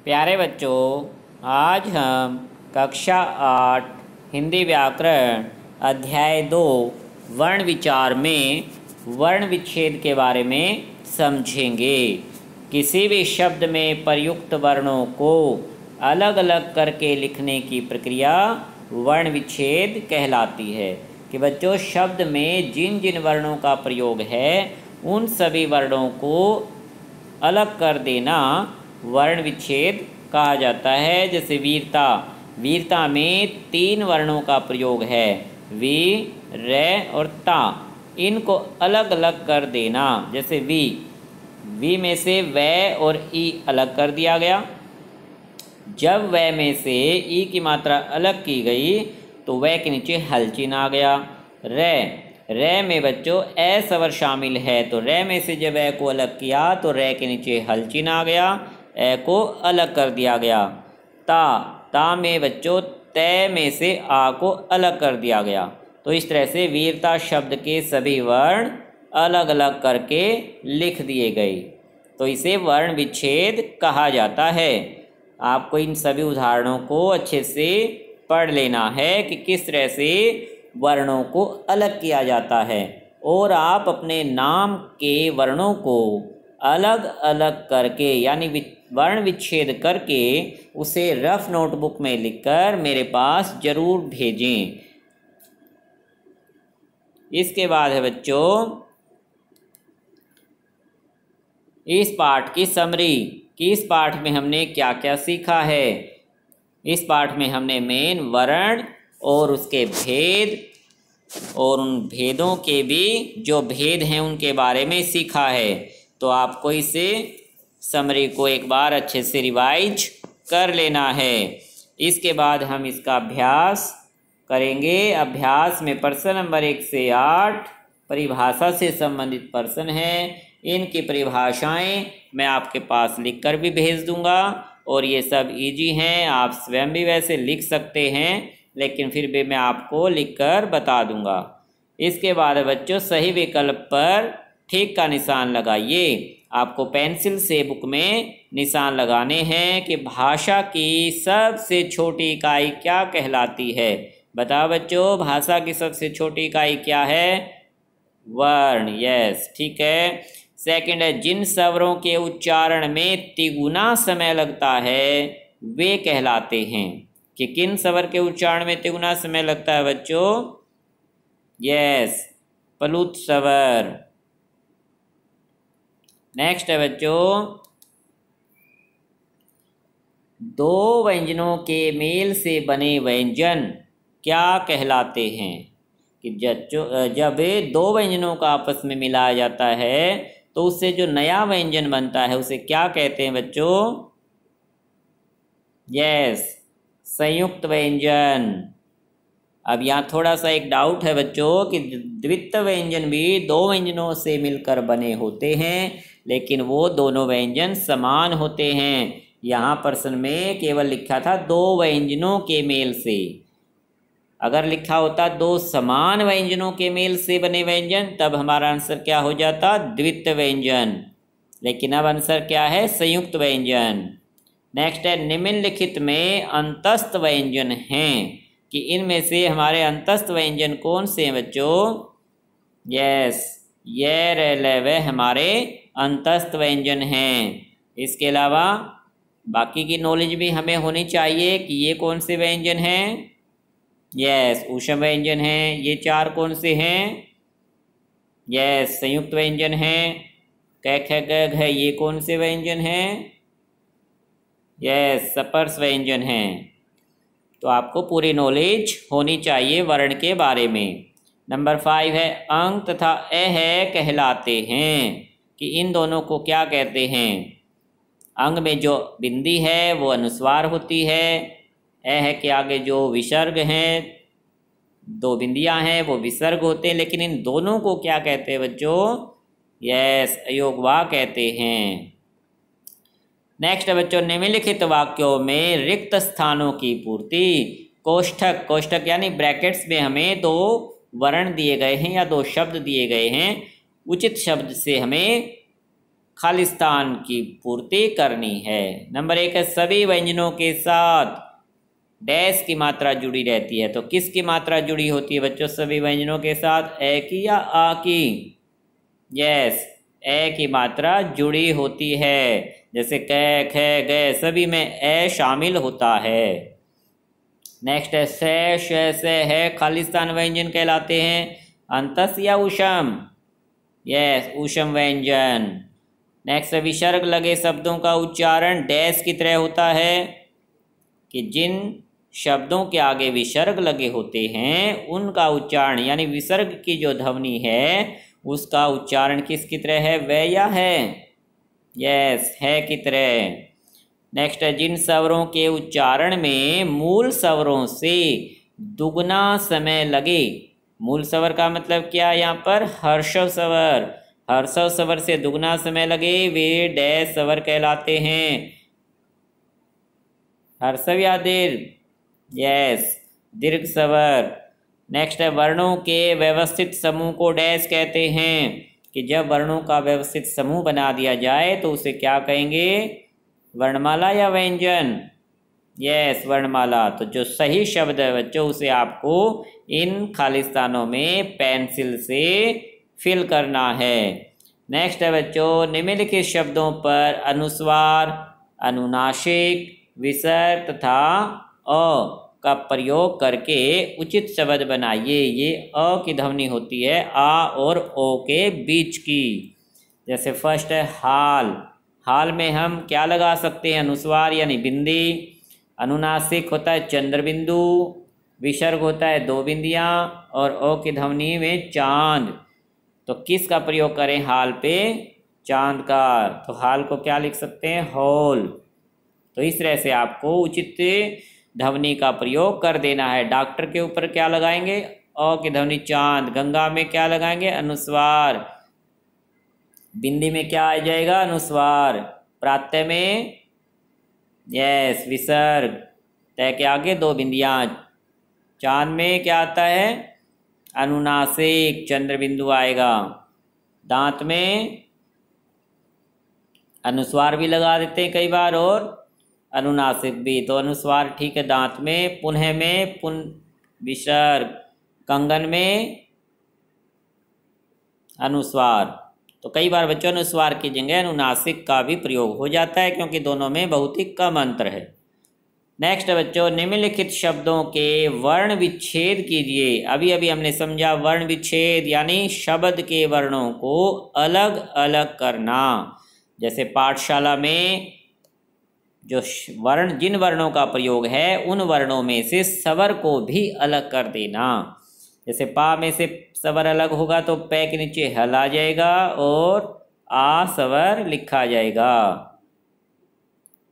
प्यारे बच्चों, आज हम कक्षा 8 हिंदी व्याकरण अध्याय 2 वर्ण विचार में वर्ण विच्छेद के बारे में समझेंगे। किसी भी शब्द में प्रयुक्त वर्णों को अलग अलग करके लिखने की प्रक्रिया वर्ण विच्छेद कहलाती है। कि बच्चों, शब्द में जिन जिन वर्णों का प्रयोग है उन सभी वर्णों को अलग कर देना वर्ण विच्छेद कहा जाता है। जैसे वीरता, वीरता में 3 वर्णों का प्रयोग है, वी, रे और ता। इनको अलग अलग कर देना। जैसे वी में से वै और ई अलग कर दिया गया। जब वै में से ई की मात्रा अलग की गई तो वै के नीचे हल चिन्ह आ गया। रे में बच्चों ए स्वर शामिल है, तो रे में से जब ए को अलग किया तो रे के नीचे हल चिन्ह आ गया, ए को अलग कर दिया गया। ता में बच्चों तय में से आ को अलग कर दिया गया। तो इस तरह से वीरता शब्द के सभी वर्ण अलग अलग करके लिख दिए गए, तो इसे वर्ण विच्छेद कहा जाता है। आपको इन सभी उदाहरणों को अच्छे से पढ़ लेना है कि किस तरह से वर्णों को अलग किया जाता है, और आप अपने नाम के वर्णों को अलग अलग करके यानी वर्ण विच्छेद करके उसे रफ नोटबुक में लिखकर मेरे पास ज़रूर भेजें। इसके बाद है बच्चों इस पाठ की समरी कि इस पाठ में हमने क्या क्या सीखा है। इस पाठ में हमने मेन वर्ण और उसके भेद और उन भेदों के भी जो भेद हैं उनके बारे में सीखा है। तो आपको इसे समरी को एक बार अच्छे से रिवाइज कर लेना है। इसके बाद हम इसका अभ्यास करेंगे। अभ्यास में प्रश्न नंबर 1 से 8 परिभाषा से संबंधित प्रश्न हैं। इनकी परिभाषाएं मैं आपके पास लिखकर भी भेज दूंगा, और ये सब इजी हैं, आप स्वयं भी वैसे लिख सकते हैं, लेकिन फिर भी मैं आपको लिखकर बता दूंगा। इसके बाद बच्चों सही विकल्प पर ठीक का निशान लगाइए। आपको पेंसिल से बुक में निशान लगाने हैं कि भाषा की सबसे छोटी इकाई क्या कहलाती है। बताओ बच्चों, भाषा की सबसे छोटी इकाई क्या है? वर्ण। यस, ठीक है। सेकंड है, जिन स्वरों के उच्चारण में तिगुना समय लगता है वे कहलाते हैं। कि किन स्वर के उच्चारण में तिगुना समय लगता है बच्चों? यस, प्लुत स्वर। नेक्स्ट है बच्चों, 2 व्यंजनों के मेल से बने व्यंजन क्या कहलाते हैं? कि जब 2 व्यंजनों का आपस में मिलाया जाता है तो उससे जो नया व्यंजन बनता है उसे क्या कहते हैं बच्चों? यस, संयुक्त व्यंजन। अब यहाँ थोड़ा सा एक डाउट है बच्चों कि द्वित्व व्यंजन भी 2 व्यंजनों से मिलकर बने होते हैं, लेकिन वो दोनों व्यंजन समान होते हैं। यहाँ प्रश्न में केवल लिखा था 2 व्यंजनों के मेल से। अगर लिखा होता 2 समान व्यंजनों के मेल से बने व्यंजन, तब हमारा आंसर क्या हो जाता? द्वित्व व्यंजन। लेकिन अब आंसर क्या है? संयुक्त व्यंजन। नेक्स्ट है, निम्नलिखित में अंतस्थ व्यंजन हैं। कि इनमें से हमारे अंतस्थ व्यंजन कौन से हैं बच्चों? यस, ये रे हमारे अंतस्थ व्यंजन हैं। इसके अलावा बाकी की नॉलेज भी हमें होनी चाहिए कि ये कौन से व्यंजन हैं। यस, ऊष्म व्यंजन हैं। ये 4 कौन से हैं? यस, संयुक्त व्यंजन हैं। क ख ग घ ये कौन से व्यंजन हैं? यस, स्पर्श व्यंजन हैं। तो आपको पूरी नॉलेज होनी चाहिए वर्ण के बारे में। नंबर 5 है, अंग तथा अ कहलाते हैं। कि इन दोनों को क्या कहते हैं? अंग में जो बिंदी है वो अनुस्वार होती है, अ के आगे जो विसर्ग हैं 2 बिंदियां हैं वो विसर्ग होते हैं, लेकिन इन दोनों को क्या कहते हैं बच्चों? यस, अयोगवा कहते हैं। नेक्स्ट है बच्चों, निम्नलिखित वाक्यों में रिक्त स्थानों की पूर्ति। कोष्ठक यानी ब्रैकेट्स में हमें 2 वर्ण दिए गए हैं या 2 शब्द दिए गए हैं। उचित शब्द से हमें खालिस्तान की पूर्ति करनी है। नंबर 1 है सभी व्यंजनों के साथ डैश की मात्रा जुड़ी रहती है। तो किसकी मात्रा जुड़ी होती है बच्चों सभी व्यंजनों के साथ, ए की या आ की? यस, ए की मात्रा जुड़ी होती है। जैसे कै, खे, गे सभी में ए शामिल होता है। नेक्स्ट है से, से है खालिस्तान व्यंजन कहलाते हैं। अंतस या उषम? यस, उषम व्यंजन। नेक्स्ट है विसर्ग लगे शब्दों का उच्चारण डैश की तरह होता है कि जिन शब्दों के आगे विसर्ग लगे होते हैं उनका उच्चारण यानी विसर्ग की जो ध्वनि है उसका उच्चारण किसकी तरह है, वे या है? यस, है की तरह। नेक्स्ट है जिन स्वरों के उच्चारण में मूल स्वरों से दुगना समय लगे। मूल स्वर का मतलब क्या है यहाँ पर, हर्षव स्वर। हर्षव स्वर से दुगना समय लगे वे डैश स्वर कहलाते हैं। हर्षव या दीर्घ? यस, दीर्घ स्वर। नेक्स्ट है वर्णों के व्यवस्थित समूह को डैश कहते हैं कि जब वर्णों का व्यवस्थित समूह बना दिया जाए तो उसे क्या कहेंगे, वर्णमाला या व्यंजन? यस, वर्णमाला। तो जो सही शब्द है बच्चों उसे आपको इन खालिस्तानों में पेंसिल से फिल करना है। नेक्स्ट है बच्चों निम्नलिखित शब्दों पर अनुस्वार, अनुनासिक, विसर्ग तथा अ का प्रयोग करके उचित शब्द बनाइए। ये अ की ध्वनि होती है आ और ओ के बीच की। जैसे फर्स्ट है हाल। हाल में हम क्या लगा सकते हैं, अनुस्वार यानी बिंदी। अनुनासिक होता है चंद्र बिंदु। विसर्ग होता है दो बिंदियाँ और ओ की ध्वनि में चांद। तो किस का प्रयोग करें हाल पे, चांद का। तो हाल को क्या लिख सकते हैं, होल। तो इस तरह से आपको उचित ध्वनि का प्रयोग कर देना है। डॉक्टर के ऊपर क्या लगाएंगे, अ की ध्वनि चांद। गंगा में क्या लगाएंगे, अनुस्वार। बिंदी में क्या आ जाएगा, अनुस्वार। प्रात्यय में यस विसर्ग। तय के आगे दो बिंदियाँ। चांद में क्या आता है, अनुनासिक चंद्र बिंदु आएगा। दांत में अनुस्वार भी लगा देते हैं कई बार और अनुनासिक भी। तो अनुस्वार ठीक है दांत में। पुनः में पुन विसर्ग। कंगन में अनुस्वार। तो कई बार बच्चों अनुस्वार की जगह अनुनासिक का भी प्रयोग हो जाता है क्योंकि दोनों में बहुत ही कम अंतर है। नेक्स्ट बच्चों निम्नलिखित शब्दों के वर्ण विच्छेद कीजिए। अभी अभी हमने समझा वर्ण विच्छेद यानी शब्द के वर्णों को अलग अलग करना। जैसे पाठशाला में जो वर्ण जिन वर्णों का प्रयोग है उन वर्णों में से स्वर को भी अलग कर देना। जैसे पा में से स्वर अलग होगा तो पै के नीचे हल आ जाएगा और आ स्वर लिखा जाएगा।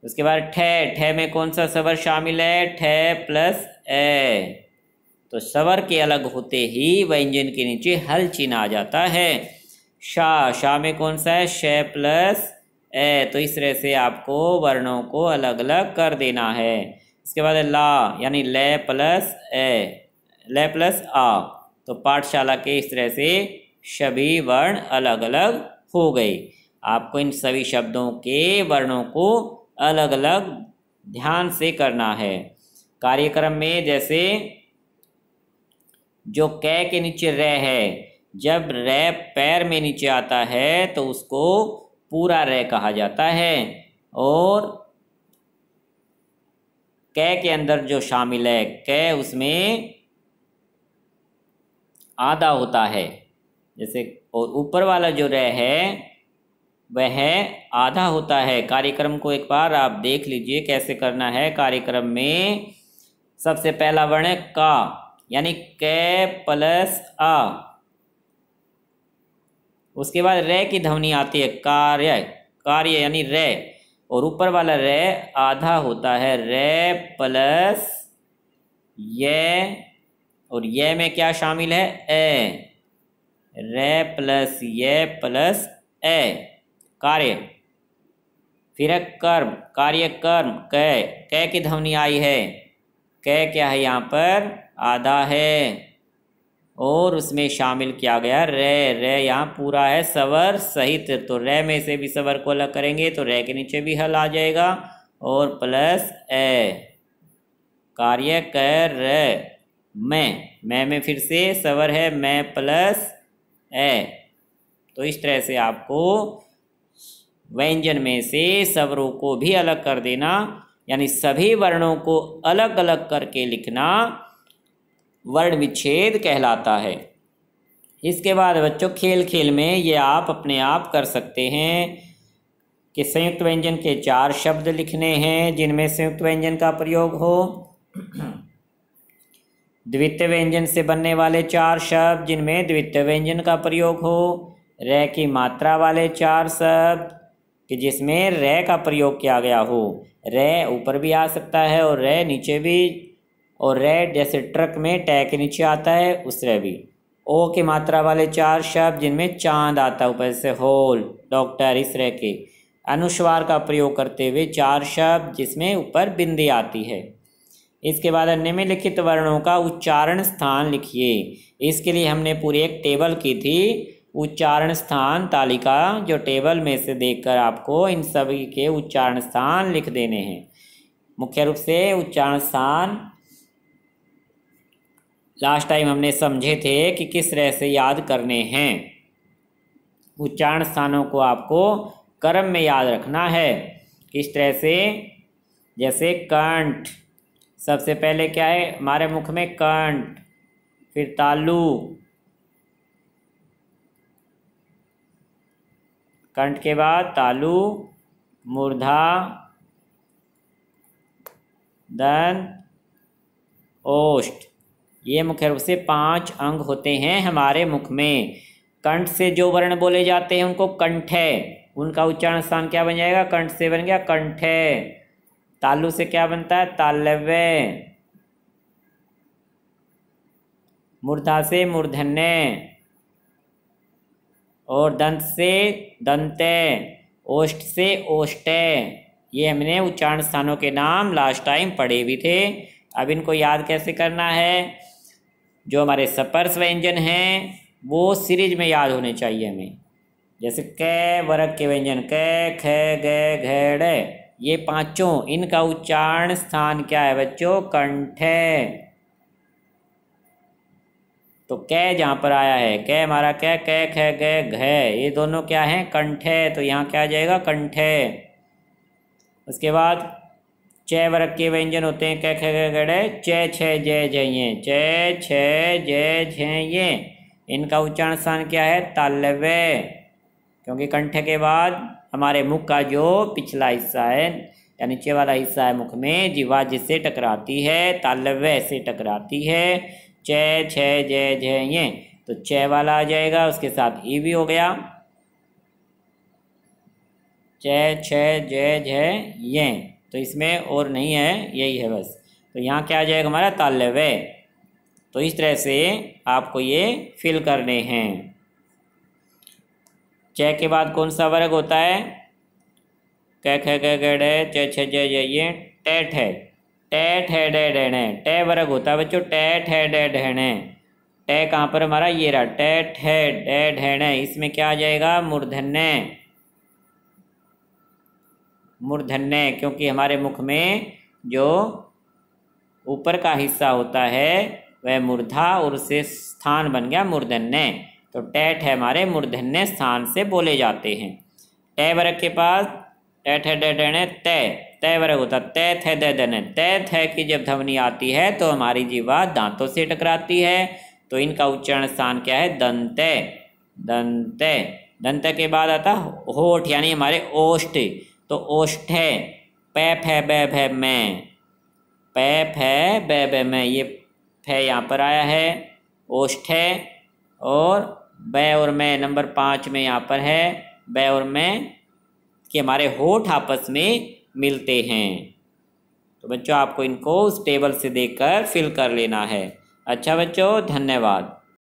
उसके बाद ठे, ठे में कौन सा स्वर शामिल है, ठे प्लस ए। तो स्वर के अलग होते ही व्यंजन के नीचे हल चिन्ह आ जाता है। शा, शा में कौन सा है, शे प्लस ए। तो इस तरह से आपको वर्णों को अलग अलग कर देना है। इसके बाद ला यानी ले प्लस ए, ले प्लस आ। तो पाठशाला के इस तरह से सभी वर्ण अलग अलग हो गए। आपको इन सभी शब्दों के वर्णों को अलग अलग ध्यान से करना है। कार्यक्रम में जैसे जो कै के नीचे रे है, जब रे पैर में नीचे आता है तो उसको पूरा रे कहा जाता है। और कै के अंदर जो शामिल है कै उसमें आधा होता है। जैसे और ऊपर वाला जो रे है वह आधा होता है। कार्यक्रम को एक बार आप देख लीजिए कैसे करना है। कार्यक्रम में सबसे पहला वर्ण है का यानी कै प्लस आ। उसके बाद रे की ध्वनि आती है कार्य, कार्य यानी रे। और ऊपर वाला रे आधा होता है, रे प्लस ये। और ये में क्या शामिल है, ए। रे प्लस ये प्लस ए कार्य। फिर है कर्म, कार्य कर्म कै, कै की ध्वनि आई है। कै क्या है यहाँ पर, आधा है। और उसमें शामिल किया गया रे। रे यहाँ पूरा है स्वर सहित, तो रे में से भी स्वर को अलग करेंगे तो रे के नीचे भी हल आ जाएगा और प्लस ए, कार्य कर रे। मैं में फिर से स्वर है मैं प्लस ए। तो इस तरह से आपको व्यंजन में से स्वरों को भी अलग कर देना, यानी सभी वर्णों को अलग अलग करके लिखना वर्ण विच्छेद कहलाता है। इसके बाद बच्चों खेल खेल में ये आप अपने आप कर सकते हैं कि संयुक्त व्यंजन के 4 शब्द लिखने हैं जिनमें संयुक्त व्यंजन का प्रयोग हो। द्वितीय व्यंजन से बनने वाले 4 शब्द जिनमें द्वितीय व्यंजन का प्रयोग हो। रे की मात्रा वाले 4 शब्द कि जिसमें रे का प्रयोग किया गया हो। रे ऊपर भी आ सकता है और रे नीचे भी, और रे जैसे ट्रक में टे के नीचे आता है उस रे भी। ओ की मात्रा वाले 4 शब्द जिनमें चांद आता है ऊपर से होल, डॉक्टर, इस रे के। अनुस्वार का प्रयोग करते हुए 4 शब्द जिसमें ऊपर बिंदी आती है। इसके बाद निम्नलिखित वर्णों का उच्चारण स्थान लिखिए। इसके लिए हमने पूरी एक टेबल की थी, उच्चारण स्थान तालिका, जो टेबल में से देखकर आपको इन सभी के उच्चारण स्थान लिख देने हैं। मुख्य रूप से उच्चारण स्थान लास्ट टाइम हमने समझे थे कि किस तरह से याद करने हैं। उच्चारण स्थानों को आपको क्रम में याद रखना है। किस तरह से, जैसे कंठ, सबसे पहले क्या है हमारे मुख में कंठ, फिर तालु, कंठ के बाद तालु, मूर्धा, दंत, ओष्ठ। ये मुख्य रूप से 5 अंग होते हैं हमारे मुख में। कंठ से जो वर्ण बोले जाते हैं उनको कंठे, उनका उच्चारण स्थान क्या बन जाएगा, कंठ से बन गया कंठे। तालु से क्या बनता है, तालव्य। मूर्धा से मूर्धन्य, और दंत से दंते, ओष्ठ से ओष्टे। ये हमने उच्चारण स्थानों के नाम लास्ट टाइम पढ़े भी थे। अब इनको याद कैसे करना है, जो हमारे स्पर्श व्यंजन हैं वो सीरीज में याद होने चाहिए हमें। जैसे क वर्ग के व्यंजन क, ख, ग, घ, ड़, ये 5 इनका उच्चारण स्थान क्या है बच्चों, कंठ है। तो क जहाँ पर आया है, क हमारा क्या, क, ख, ग, घ, ये दोनों क्या हैं, कंठ है, तो यहाँ क्या आ जाएगा, कंठ है। उसके बाद च वर्ग के व्यंजन होते हैं क, ख, ग, घ, ड़, च, छ, ज, झ, ये, च, छ, ज, झ, ये, इनका उच्चारण स्थान क्या है, तालव्य। क्योंकि कंठ के बाद हमारे मुख का जो पिछला हिस्सा है या नीचे वाला हिस्सा है मुख में, जीवा जिससे टकराती है, तालव्य से टकराती है। च, छ, ज, झ, ये, तो च वाला आ जाएगा, उसके साथ ई भी हो गया, च, छ, ज, झ, ये। तो इसमें और नहीं है, यही है बस। तो यहाँ क्या आ जाएगा हमारा, तालव्य। तो इस तरह से आपको ये फिल करने हैं। च के बाद कौन सा वर्ग होता है, क, ख, ग, घ, ड़, च, छ, ज, झ, ये, टेठ है। टेठ है, ड, ढ, टे वर्ग होता है बच्चों, टेठ है, ड, ढ, टे कहाँ पर हमारा, ये रहा, टेठ है, ड, ढ, इसमें क्या आ जाएगा, मूर्धन्य। मूर्धन्य, क्योंकि हमारे मुख में जो ऊपर का हिस्सा होता है वह मूर्धा और उससे स्थान बन गया मूर्धन्य। तो टेठ है हमारे मूर्धन्य स्थान से बोले जाते हैं। टे वर्ग के पास टेठ है, ड, ढ, तय, तय वर्ग होता, तय थ, द, दन। तय थ की जब ध्वनि आती है तो हमारी जीवा दांतों से टकराती है, तो इनका उच्चारण स्थान क्या है, दंते। दंते, दंत के बाद आता होठ, यानी हमारे ओष्ठ। तो ओष्ठ है, पै फै बै भै मैं, पै फै बै भै मैं, ये फै यहाँ पर आया है, ओष्ठ है। और बै और मैं नंबर 5 में यहाँ पर है, बै और मैं कि हमारे होठ आपस में मिलते हैं। तो बच्चों आपको इनको उस टेबल से देखकर फिल कर लेना है। अच्छा बच्चों, धन्यवाद।